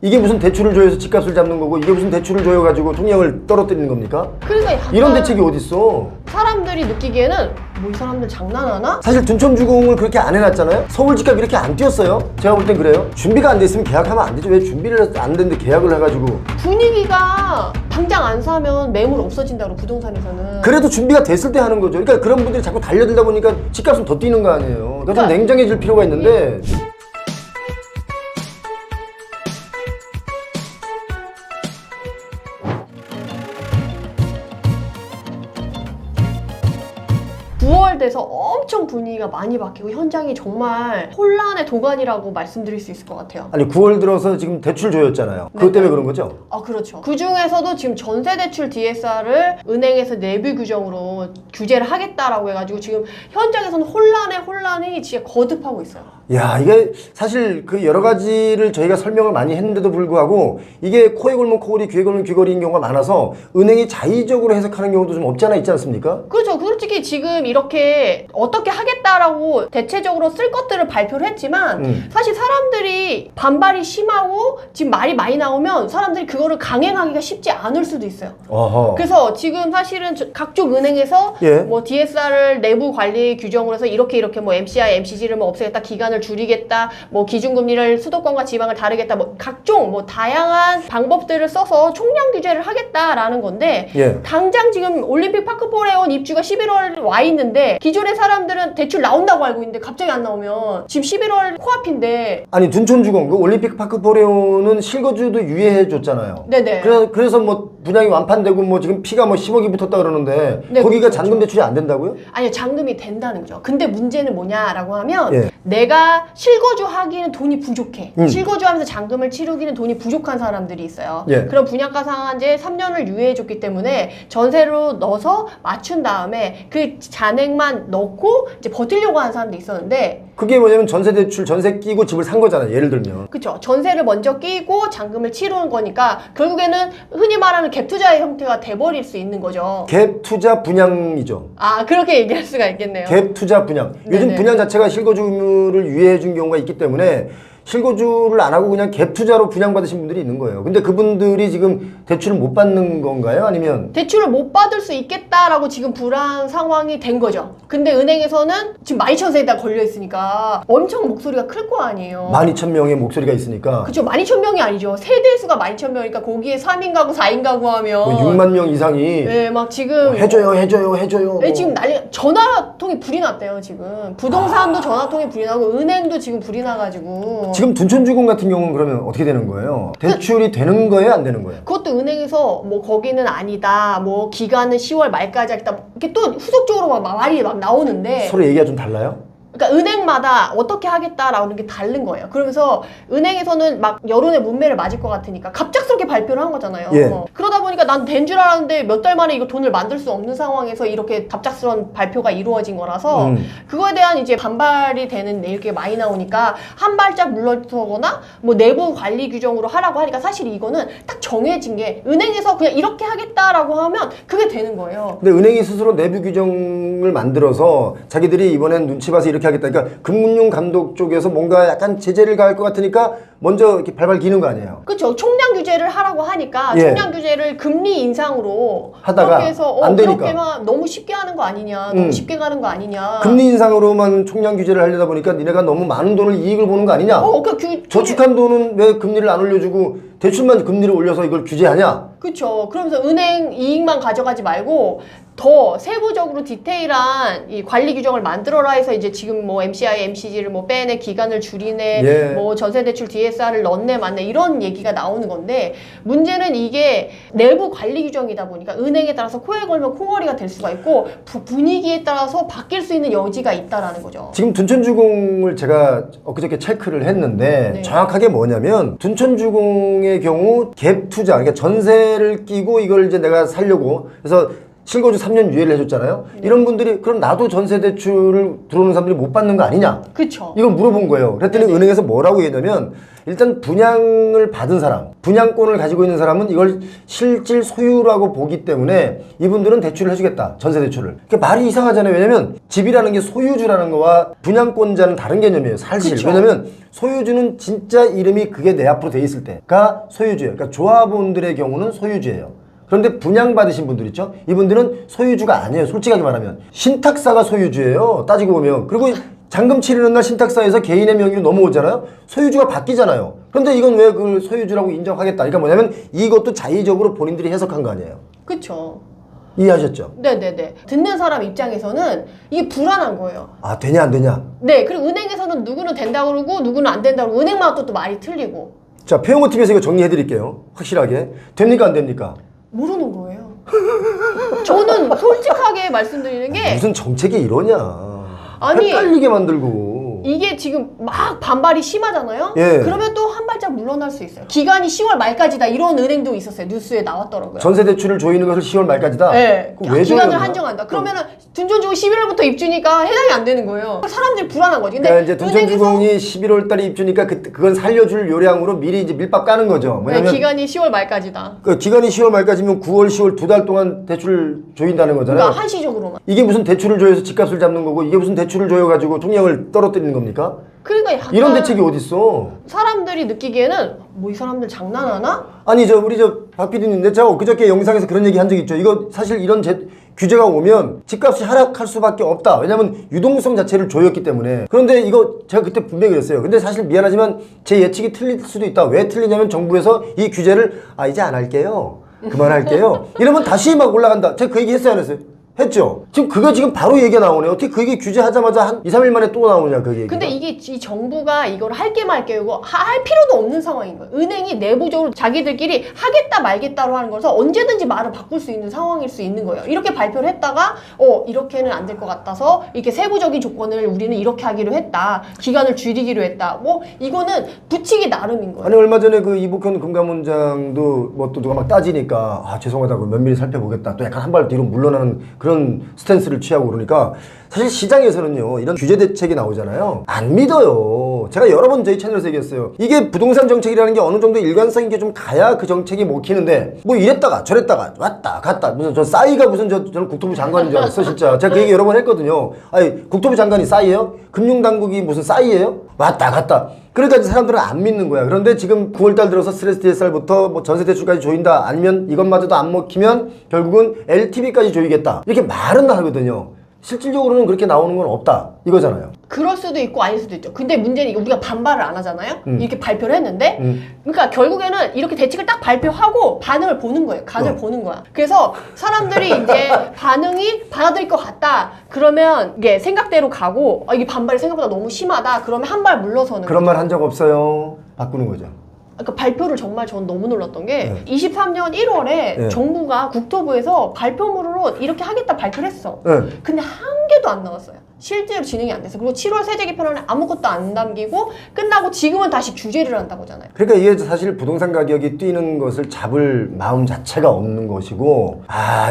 이게 무슨 대출을 줘서 집값을 잡는 거고 이게 무슨 대출을 줘가지고 통장을 떨어뜨리는 겁니까? 그러니까 약간 이런 대책이 어딨어? 사람들이 느끼기에는 뭐 이 사람들 장난하나? 사실 둔촌주공을 그렇게 안 해놨잖아요? 서울 집값 이렇게 안 뛰었어요? 제가 볼 땐 그래요. 준비가 안 됐으면 계약하면 안 되죠. 왜 준비를 안 됐는데 계약을 해가지고. 분위기가 당장 안 사면 매물 없어진다고 부동산에서는. 그래도 준비가 됐을 때 하는 거죠. 그러니까 그런 분들이 자꾸 달려들다 보니까 집값은 더 뛰는 거 아니에요. 그러니까 좀 냉정해질 필요가 있는데. 9월 돼서 엄청 분위기가 많이 바뀌고 현장이 정말 혼란의 도가니라고 말씀드릴 수 있을 것 같아요. 아니 9월 들어서 지금 대출 조였잖아요. 그것 때문에 그런 거죠? 그렇죠. 그 중에서도 지금 전세대출 DSR을 은행에서 내부 규정으로 규제를 하겠다라고 해가지고 지금 현장에서는 혼란이 진짜 거듭하고 있어요. 야, 이게 사실 그 여러 가지를 저희가 설명을 많이 했는데도 불구하고 이게 코에 걸면 코걸이, 귀에 걸면 귀걸이인 경우가 많아서 은행이 자의적으로 해석하는 경우도 좀 없지 않아 있지 않습니까? 그렇죠. 솔직히 지금 이렇게 어떻게 하겠다라고 대체적으로 쓸 것들을 발표를 했지만 사실 사람들이 반발이 심하고 지금 말이 많이 나오면 사람들이 그거를 강행하기가 쉽지 않을 수도 있어요. 어허. 그래서 지금 사실은 각종 은행에서 예. 뭐 DSR을 내부 관리 규정으로 해서 이렇게 뭐 MCI, MCG를 뭐 없애겠다, 기간을 줄이겠다, 뭐 기준금리를 수도권과 지방을 다르겠다, 뭐 각종 뭐 다양한 방법들을 써서 총량 규제를 하겠다라는 건데 예. 당장 지금 올림픽 파크포레온 입주가 11월 와 있는데 기존의 사람들은 대출 나온다고 알고 있는데 갑자기 안 나오면 지금 11월 코앞인데. 아니 둔촌주공 그 올림픽 파크 포레오는 실거주도 유예해 줬잖아요. 네네. 그래서 뭐 분양이 완판되고 뭐 지금 피가 뭐 10억이 붙었다 그러는데 네, 거기가 그렇죠. 잔금 대출이 안 된다고요? 아니요, 잔금이 된다는 거죠. 근데 문제는 뭐냐라고 하면 예. 내가 실거주하기는 돈이 부족해. 실거주하면서 잔금을 치르기는 돈이 부족한 사람들이 있어요. 예. 그럼 분양가 상한제 3년을 유예해줬기 때문에 전세로 넣어서 맞춘 다음에 그 잔액만 넣고 이제 버티려고 하는 사람도 있었는데. 그게 뭐냐면 전세 대출 전세 끼고 집을 산 거잖아요. 예를 들면. 그쵸. 전세를 먼저 끼고 잔금을 치르는 거니까 결국에는 흔히 말하는 갭 투자의 형태가 돼버릴 수 있는 거죠. 갭 투자 분양이죠. 그렇게 얘기할 수가 있겠네요. 갭 투자 분양. 요즘 네네. 분양 자체가 실거주를 유예해 준 경우가 있기 때문에 실거주를 안 하고 그냥 갭 투자로 분양받으신 분들이 있는 거예요. 근데 그분들이 지금 대출을 못 받는 건가요? 아니면 대출을 못 받을 수 있겠다라고 지금 불안 상황이 된 거죠. 근데 은행에서는 지금 12,000세에다 걸려 있으니까 엄청 목소리가 클 거 아니에요. 12,000명의 목소리가 있으니까 그쵸. 12,000명이 아니죠. 세대 수가 12,000명이니까 거기에 3인 가구, 4인 가구 하면 뭐 6만 명 이상이 네, 막 지금 해줘요. 네, 지금 난리. 전화통이 불이 났대요. 지금 부동산도 전화통이 불이 나고 은행도 지금 불이 나가지고. 지금 둔촌주공 같은 경우는 그러면 어떻게 되는 거예요? 대출이 되는 거예요? 안 되는 거예요? 그것도 은행에서 뭐 거기는 아니다, 뭐 기간은 10월 말까지 하겠다, 이렇게 또 후속적으로 막 말이 막 나오는데. 서로 얘기가 좀 달라요? 그러니까 은행마다 어떻게 하겠다라는 게 다른 거예요. 그러면서 은행에서는 막 여론의 문매를 맞을 것 같으니까 갑작스럽게 발표를 한 거잖아요. 예. 그러다 보니까 난 된 줄 알았는데 몇 달 만에 이거 돈을 만들 수 없는 상황에서 이렇게 갑작스러운 발표가 이루어진 거라서 그거에 대한 이제 반발이 되는 이렇게 많이 나오니까 한 발짝 물러서거나 뭐 내부 관리 규정으로 하라고 하니까 사실 이거는 딱 정해진 게 은행에서 그냥 이렇게 하겠다라고 하면 그게 되는 거예요. 근데 은행이 스스로 내부 규정을 만들어서 자기들이 이번엔 눈치 봐서 이렇게 하겠다. 그러니까 금융 감독 쪽에서 뭔가 약간 제재를 가할 것 같으니까 먼저 이렇게 발발 기는 거 아니에요? 그렇죠. 총량 규제를 하라고 하니까 예. 총량 규제를 금리 인상으로 하다가 그렇게 해서 안 되니까. 그렇게만 너무 쉽게 하는 거 아니냐, 너무 쉽게 가는 거 아니냐. 금리 인상으로만 총량 규제를 하려다 보니까 니네가 너무 많은 돈을 이익을 보는 거 아니냐? 저축한 돈은 왜 금리를 안 올려주고 대출만 금리를 올려서 이걸 규제하냐? 그렇죠. 그러면서 은행 이익만 가져가지 말고 더 세부적으로 디테일한 이 관리 규정을 만들어라 해서 이제 지금 뭐 MCI, MCG를 뭐 빼내, 기간을 줄이네, 예. 뭐 전세대출 DSR을 넣네, 맞네 이런 얘기가 나오는 건데 문제는 이게 내부 관리 규정이다 보니까 은행에 따라서 코에 걸면 코걸이가 될 수가 있고 분위기에 따라서 바뀔 수 있는 여지가 있다라는 거죠. 지금 둔촌주공을 제가 엊그저께 체크를 했는데 네. 정확하게 뭐냐면 둔촌주공의 경우 갭 투자, 그러니까 전세를 끼고 이걸 이제 내가 살려고 그래서 실거주 3년 유예를 해줬잖아요. 이런 분들이 그럼 나도 전세 대출을 들어오는 사람들이 못 받는 거 아니냐? 그렇죠. 이걸 물어본 거예요. 그랬더니 네네. 은행에서 뭐라고 했냐면 일단 분양을 받은 사람, 분양권을 가지고 있는 사람은 이걸 실질 소유라고 보기 때문에 이분들은 대출을 해주겠다. 전세 대출을. 그러니까 말이 이상하잖아요. 왜냐면 집이라는 게 소유주라는 거와 분양권자는 다른 개념이에요. 사실. 그쵸. 왜냐면 소유주는 진짜 이름이 그게 내 앞으로 돼 있을 때가 소유주예요. 그러니까 조합원들의 경우는 소유주예요. 그런데 분양받으신 분들 있죠? 이분들은 소유주가 아니에요. 솔직하게 말하면. 신탁사가 소유주예요. 따지고 보면. 그리고 잔금 치르는 날 신탁사에서 개인의 명의로 넘어오잖아요. 소유주가 바뀌잖아요. 그런데 이건 왜 그걸 소유주라고 인정하겠다. 그러니까 뭐냐면 이것도 자의적으로 본인들이 해석한 거 아니에요. 그쵸. 이해하셨죠? 네네네. 듣는 사람 입장에서는 이게 불안한 거예요. 아, 되냐 안 되냐? 네. 그리고 은행에서는 누구는 된다고 그러고 누구는 안 된다고 그러고 은행마다 또 말이 틀리고. 자, 표용호 TV에서 이거 정리해 드릴게요. 확실하게. 됩니까 안 됩니까? 모르는 거예요. 저는 솔직하게 말씀드리는 게 무슨 정책이 이러냐. 아니, 헷갈리게 만들고. 이게 지금 막 반발이 심하잖아요? 예. 그러면 또 한 발짝 물러날 수 있어요. 기간이 10월 말까지다 이런 은행도 있었어요. 뉴스에 나왔더라고요. 전세 대출을 조이는 것을 10월 말까지다? 네. 그럼 왜 기간을 조여요? 한정한다. 그러면은 둔전주공 11월부터 입주니까 해당이 안 되는 거예요. 사람들이 불안한 거지. 근데 그러니까 이제 둔전주공이 11월 달에 입주니까 그건 살려줄 요량으로 미리 이제 밀밥 까는 거죠. 네, 뭐냐면 기간이 10월 말까지다. 그 기간이 10월 말까지면 9월, 10월 두 달 동안 대출을 조인다는 거잖아요. 그러니까 한시적으로만. 이게 무슨 대출을 조여서 집값을 잡는 거고 이게 무슨 대출을 조여가지고 통영을 떨어뜨리는 겁니까? 그러니까 약간 이런 대책이 어딨어? 사람들이 느끼기에는 뭐 이 사람들 장난하나? 아니 우리 박 PD님, 제가 엊그저께 영상에서 그런 얘기 한 적 있죠. 이거 사실 이런 규제가 오면 집값이 하락할 수밖에 없다. 왜냐면 유동성 자체를 조였기 때문에. 그런데 이거 제가 그때 분명히 그랬어요. 근데 사실 미안하지만 제 예측이 틀릴 수도 있다. 왜 틀리냐면 정부에서 이 규제를 이제 안 할게요. 그만할게요. 이러면 다시 막 올라간다. 제가 그 얘기 했어요, 안 했어요? 했죠. 지금 그거 지금 바로 얘기가 나오네. 어떻게 그 얘기 규제하자마자 한 2, 3일 만에 또 나오냐, 그 얘기. 근데 이게 이 정부가 이걸 할게 말게 이거 할 필요도 없는 상황인 거예요. 은행이 내부적으로 자기들끼리 하겠다 말겠다로 하는 거라서 언제든지 말을 바꿀 수 있는 상황일 수 있는 거예요. 이렇게 발표를 했다가 이렇게는 안 될 것 같아서 이렇게 세부적인 조건을 우리는 이렇게 하기로 했다. 기간을 줄이기로 했다. 뭐 이거는 붙이기 나름인 거예요. 아니 얼마 전에 그 이복현 금감원장도 뭐 또 누가 막 따지니까 죄송하다고 면밀히 살펴보겠다. 또 약간 한 발 뒤로 물러나는 그런 스탠스를 취하고 그러니까 사실 시장에서는요 이런 규제 대책이 나오잖아요. 안 믿어요. 제가 여러 번 저희 채널에서 얘기했어요. 이게 부동산 정책이라는 게 어느 정도 일관성 있게 좀 가야 그 정책이 먹히는데 뭐 이랬다가 저랬다가 왔다 갔다 무슨 저 싸이가 무슨 저는 국토부 장관인 줄 알았어 진짜. 제가 그 얘기 여러 번 했거든요. 아니 국토부 장관이 싸이예요? 금융당국이 무슨 싸이예요? 왔다 갔다. 그러니까 이제 사람들은 안 믿는 거야. 그런데 지금 9월달 들어서 스트레스 DSR부터 뭐 전세 대출까지 조인다. 아니면 이것마저도 안 먹히면 결국은 LTV까지 조이겠다. 이렇게 말은 하거든요. 실질적으로는 그렇게 나오는 건 없다. 이거잖아요. 그럴 수도 있고 아닐 수도 있죠. 근데 문제는 이게 우리가 반발을 안 하잖아요. 이렇게 발표를 했는데 그러니까 결국에는 이렇게 대책을 딱 발표하고 반응을 보는 거예요. 간을 보는 거야. 그래서 사람들이 이제 반응이 받아들일 것 같다. 그러면 이게 생각대로 가고 이게 반발이 생각보다 너무 심하다. 그러면 한 발 물러서는 그런 거죠. 말 한 적 없어요. 바꾸는 거죠. 그러니까 발표를 정말 전 너무 놀랐던 게 23년 1월에 정부가 국토부에서 발표문으로 이렇게 하겠다 발표를 했어. 근데 한 개도 안 나왔어요. 실제로 진행이 안 됐어요. 그리고 7월 세제 개편안에 아무것도 안 담기고 끝나고 지금은 다시 규제를 한다고 하잖아요. 그러니까 이게 사실 부동산 가격이 뛰는 것을 잡을 마음 자체가 없는 것이고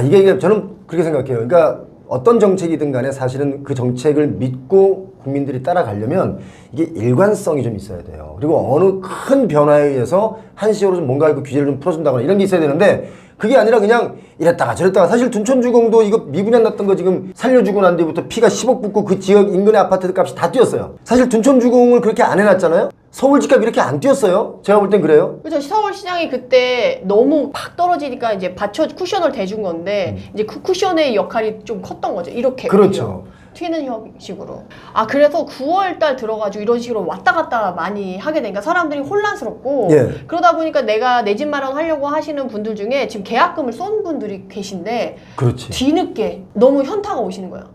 이게 저는 그렇게 생각해요. 그러니까 어떤 정책이든 간에 사실은 그 정책을 믿고 국민들이 따라가려면 이게 일관성이 좀 있어야 돼요. 그리고 어느 큰 변화에 의해서 한시적으로 좀 뭔가 그 규제를 좀 풀어준다거나 이런 게 있어야 되는데 그게 아니라 그냥 이랬다가 저랬다가 사실 둔촌주공도 이거 미분양 났던 거 지금 살려주고 난 뒤부터 피가 10억 붙고 그 지역 인근의 아파트 값이 다 뛰었어요. 사실 둔촌주공을 그렇게 안 해놨잖아요. 서울 집값 이렇게 안 뛰었어요. 제가 볼 땐 그래요. 그렇죠. 서울시장이 그때 너무 팍 떨어지니까 이제 쿠션을 대준 건데 이제 그 쿠션의 역할이 좀 컸던 거죠. 이렇게. 그렇죠. 튀는 형식으로. 그래서 9월달 들어가지고 이런 식으로 왔다 갔다 많이 하게 되니까 사람들이 혼란스럽고 그러다 보니까 내가 내 집 마련하려고 하시는 분들 중에 지금 계약금을 쏜 분들이 계신데 그렇지. 뒤늦게 너무 현타가 오시는 거예요.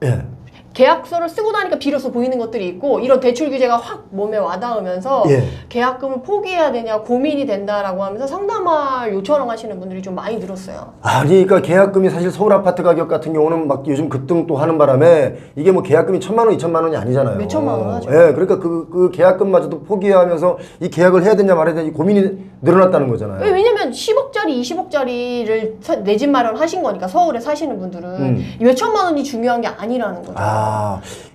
계약서를 쓰고 나니까 비로소 보이는 것들이 있고 이런 대출 규제가 확 몸에 와닿으면서 계약금을 포기해야 되냐 고민이 된다라고 하면서 상담을 요청하시는 분들이 좀 많이 늘었어요. 그러니까 계약금이 사실 서울 아파트 가격 같은 경우는 막 요즘 급등 또 하는 바람에 이게 뭐 계약금이 1,000만 원, 2,000만 원이 아니잖아요. 몇 천만 원 하죠. 그러니까 그 계약금마저도 포기하면서 이 계약을 해야 되냐 말아야 되냐 이 고민이 늘어났다는 거잖아요. 왜냐면 10억짜리, 20억짜리를 내 집 마련하신 거니까 서울에 사시는 분들은 몇 천만 원이 중요한 게 아니라는 거죠.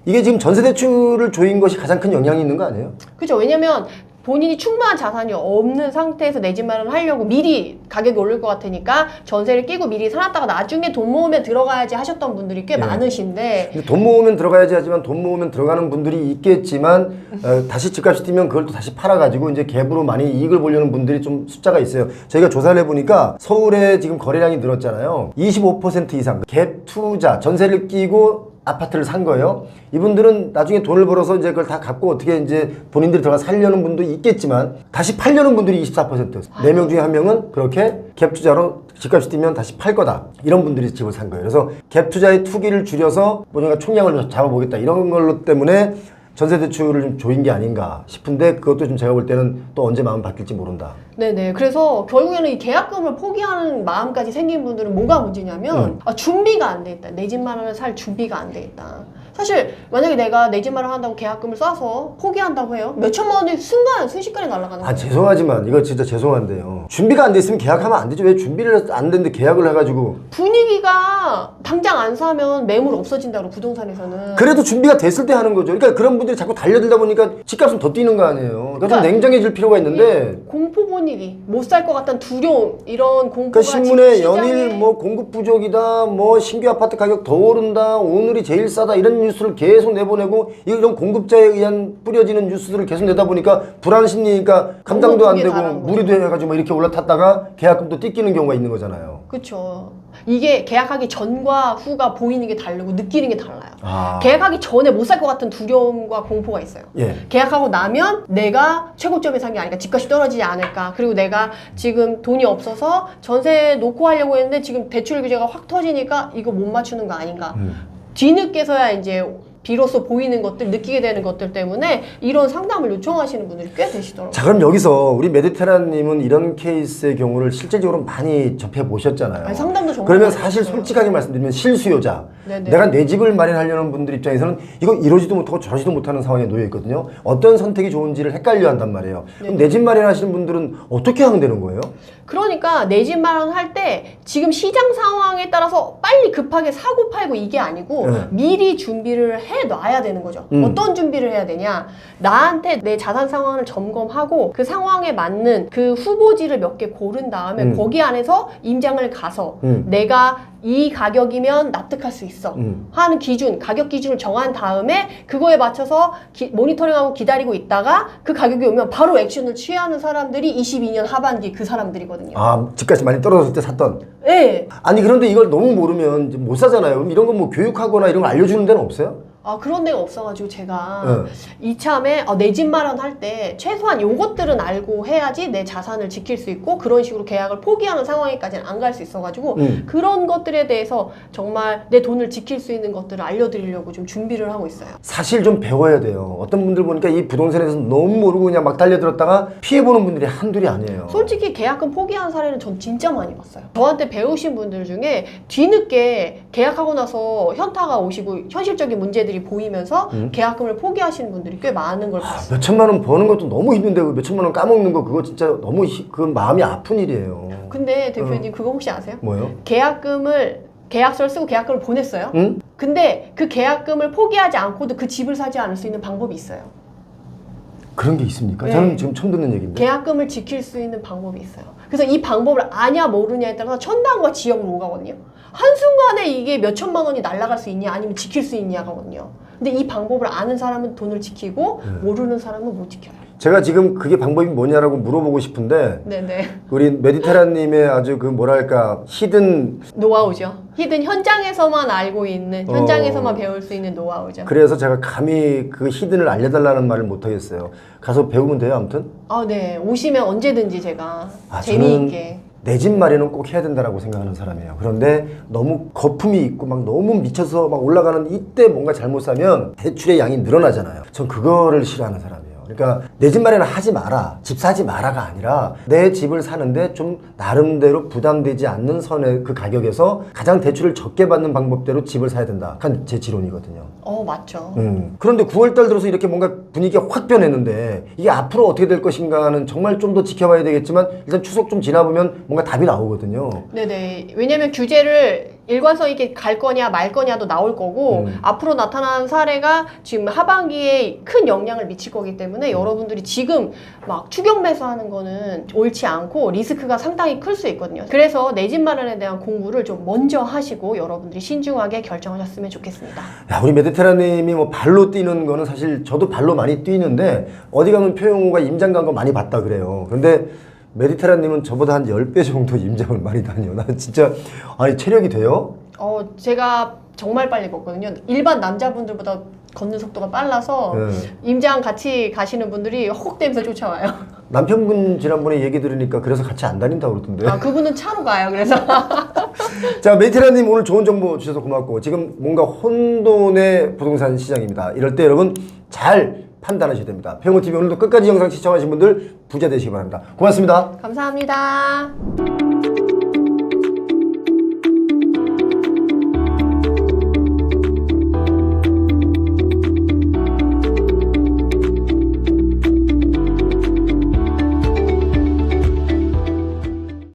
이게 지금 전세 대출을 조인 것이 가장 큰 영향이 있는 거 아니에요? 그죠. 왜냐면 본인이 충분한 자산이 없는 상태에서 내 집 마련을 하려고 미리 가격이 오를 것 같으니까 전세를 끼고 미리 사놨다가 나중에 돈 모으면 들어가야지 하셨던 분들이 꽤 많으신데 근데 돈 모으면 들어가야지 하지만 돈 모으면 들어가는 분들이 있겠지만 다시 집값이 뛰면 그걸 또 다시 팔아가지고 이제 갭으로 많이 이익을 보려는 분들이 좀 숫자가 있어요. 저희가 조사를 해보니까 서울에 지금 거래량이 늘었잖아요. 25% 이상 갭 투자 전세를 끼고 아파트를 산 거예요. 이분들은 나중에 돈을 벌어서 이제 그걸 다 갖고 어떻게 이제 본인들이 들어가 살려는 분도 있겠지만 다시 팔려는 분들이 24%였어요. 4명 중에 1명은 그렇게 갭 투자로 집값이 뛰면 다시 팔 거다. 이런 분들이 집을 산 거예요. 그래서 갭 투자의 투기를 줄여서 뭔가 총량을 잡아보겠다. 이런 걸로 때문에 전세 대출을 좀 조인 게 아닌가 싶은데 그것도 좀 제가 볼 때는 또 언제 마음 바뀔지 모른다. 네네. 그래서 결국에는 이 계약금을 포기하는 마음까지 생긴 분들은 뭐가 문제냐면 준비가 안 돼 있다. 내 집 마련을 살 준비가 안 돼 있다. 사실 만약에 내가 내 집 마련 한다고 계약금을 쏴서 포기한다고 해요. 몇 천만 원이 순식간에 날아가는 거예요. 죄송하지만 이거 진짜 죄송한데요. 준비가 안 돼 있으면 계약하면 안 되죠. 왜 준비를 안 됐는데 계약을 해가지고 분위기가 당장 안 사면 매물 없어진다고 부동산에서는. 그래도 준비가 됐을 때 하는 거죠. 그러니까 그런 분들이 자꾸 달려들다 보니까 집값은 더 뛰는 거 아니에요. 그러니까 좀 냉정해질 필요가 있는데 공포 분위기, 못 살 것 같다는 두려움 이런 공포가 그러니까 신문에 지금 연일 뭐 공급 부족이다, 뭐 신규 아파트 가격 더 오른다, 오늘이 제일 싸다 이런 뉴스를 계속 내보내고 이런 공급자에 의한 뿌려지는 뉴스들을 계속 내다 보니까 불안 심리니까 감당도 안 되고 무리도 해가지고 뭐 이렇게 올라탔다가 계약금도 띠끼는 경우가 있는 거잖아요. 그렇죠. 이게 계약하기 전과 후가 보이는 게 다르고 느끼는 게 달라요. 계약하기 전에 못 살 것 같은 두려움과 공포가 있어요. 계약하고 나면 내가 최고점에 산 게 아닐까, 집값이 떨어지지 않을까, 그리고 내가 지금 돈이 없어서 전세 놓고 하려고 했는데 지금 대출 규제가 확 터지니까 이거 못 맞추는 거 아닌가. 뒤늦게서야 이제 비로소 보이는 것들, 느끼게 되는 것들 때문에 이런 상담을 요청하시는 분들이 꽤 되시더라고요. 자, 그럼 여기서 우리 메디테라님은 이런 케이스의 경우를 실질적으로 많이 접해보셨잖아요. 아니, 상담도 정말 그러면 많이 사실 했어요. 솔직하게 말씀드리면 실수요자, 네네. 내가 내 집을 마련하려는 분들 입장에서는 이거 이러지도 못하고 저러지도 못하는 상황에 놓여 있거든요. 어떤 선택이 좋은지를 헷갈려 한단 말이에요. 그럼 내 집 마련하시는 분들은 어떻게 하면 되는 거예요? 그러니까 내 집 마련할 때 지금 시장 상황에 따라서 빨리 급하게 사고 팔고 이게 아니고 미리 준비를 해 놔야 되는 거죠. 어떤 준비를 해야 되냐? 나한테 내 자산 상황을 점검하고 그 상황에 맞는 그 후보지를 몇 개 고른 다음에 거기 안에서 임장을 가서 내가 이 가격이면 납득할 수 있어 하는 기준, 가격 기준을 정한 다음에 그거에 맞춰서 모니터링하고 기다리고 있다가 그 가격이 오면 바로 액션을 취하는 사람들이 22년 하반기 그 사람들이거든요. 아, 집값이 많이 떨어졌을 때 샀던? 네. 아니 그런데 이걸 너무 모르면 이제 못 사잖아요. 그럼 이런 거 뭐 교육하거나 이런 거 알려주는 데는 없어요? 아, 그런 데가 없어가지고 제가 이참에 내 집 마련할 때 최소한 요것들은 알고 해야지 내 자산을 지킬 수 있고 그런 식으로 계약을 포기하는 상황에까지는 안 갈 수 있어가지고 그런 것들에 대해서 정말 내 돈을 지킬 수 있는 것들을 알려드리려고 좀 준비를 하고 있어요. 사실 좀 배워야 돼요. 어떤 분들 보니까 이 부동산에 대해서 너무 모르고 그냥 막 달려들었다가 피해보는 분들이 한둘이 아니에요. 솔직히 계약금 포기한 사례는 전 진짜 많이 봤어요. 저한테 배우신 분들 중에 뒤늦게 계약하고 나서 현타가 오시고 현실적인 문제들이 보이면서 계약금을 포기하시는 분들이 꽤 많은 걸 봤어요. 몇 천만 원 버는 것도 너무 힘든데 몇 천만 원 까먹는 거 그거 진짜 너무 그건 마음이 아픈 일이에요. 근데 대표님 그거 혹시 아세요? 뭐요? 계약서를 쓰고 계약금을 보냈어요. 근데 그 계약금을 포기하지 않고도 그 집을 사지 않을 수 있는 방법이 있어요. 그런 게 있습니까? 네. 저는 지금 처음 듣는 얘기인데. 계약금을 지킬 수 있는 방법이 있어요. 그래서 이 방법을 아냐 모르냐에 따라서 천당과 지역으로 오가거든요. 한순간에 이게 몇 천만 원이 날아갈 수 있냐 아니면 지킬 수 있냐거든요. 근데 이 방법을 아는 사람은 돈을 지키고 모르는 사람은 못 지켜요. 제가 지금 그게 방법이 뭐냐라고 물어보고 싶은데 네네. 우리 메디테라님의 아주 그 뭐랄까 히든 노하우죠. 히든 현장에서만 알고 있는, 현장에서만 배울 수 있는 노하우죠. 그래서 제가 감히 그 히든을 알려달라는 말을 못 하겠어요. 가서 배우면 돼요, 아무튼? 아, 네. 오시면 언제든지 제가 재미있게. 내 집 마련은 꼭 해야 된다라고 생각하는 사람이에요. 그런데 너무 거품이 있고 막 너무 미쳐서 막 올라가는 이때 뭔가 잘못 사면 대출의 양이 늘어나잖아요. 전 그거를 싫어하는 사람이에요. 그러니까 내 집 마련을 하지 마라, 집 사지 마라가 아니라 내 집을 사는데 좀 나름대로 부담되지 않는 선의 그 가격에서 가장 대출을 적게 받는 방법대로 집을 사야 된다. 그건 제 지론이거든요. 맞죠. 그런데 9월달 들어서 이렇게 뭔가 분위기가 확 변했는데 이게 앞으로 어떻게 될 것인가는 정말 좀 더 지켜봐야 되겠지만 일단 추석 좀 지나보면 뭔가 답이 나오거든요. 네네. 왜냐면 규제를 일관성 있게 갈 거냐 말 거냐도 나올 거고 앞으로 나타나는 사례가 지금 하반기에 큰 영향을 미칠 거기 때문에 여러분들이 지금 막 추격 매수하는 거는 옳지 않고 리스크가 상당히 클 수 있거든요. 그래서 내 집 마련에 대한 공부를 좀 먼저 하시고 여러분들이 신중하게 결정하셨으면 좋겠습니다. 야, 우리 메디테라님이 뭐 발로 뛰는 거는 사실 저도 발로 많이 뛰는데 어디 가면 표용호가 임장 간 거 많이 봤다 그래요. 근데 메디테라님은 저보다 한 10배 정도 임장을 많이 다녀. 나 진짜 아니 체력이 돼요? 제가 정말 빨리 걷거든요. 일반 남자분들보다 걷는 속도가 빨라서 임장 같이 가시는 분들이 헉대면서 쫓아와요. 남편분 지난번에 얘기 들으니까 그래서 같이 안 다닌다고 그러던데. 아, 그분은 차로 가요. 그래서. 자, 메디테라님 오늘 좋은 정보 주셔서 고맙고 지금 뭔가 혼돈의 부동산 시장입니다. 이럴 때 여러분 잘 판단하셔야 됩니다. 표용호TV 오늘도 끝까지 영상 시청하신 분들 부자 되시기 바랍니다. 고맙습니다. 감사합니다.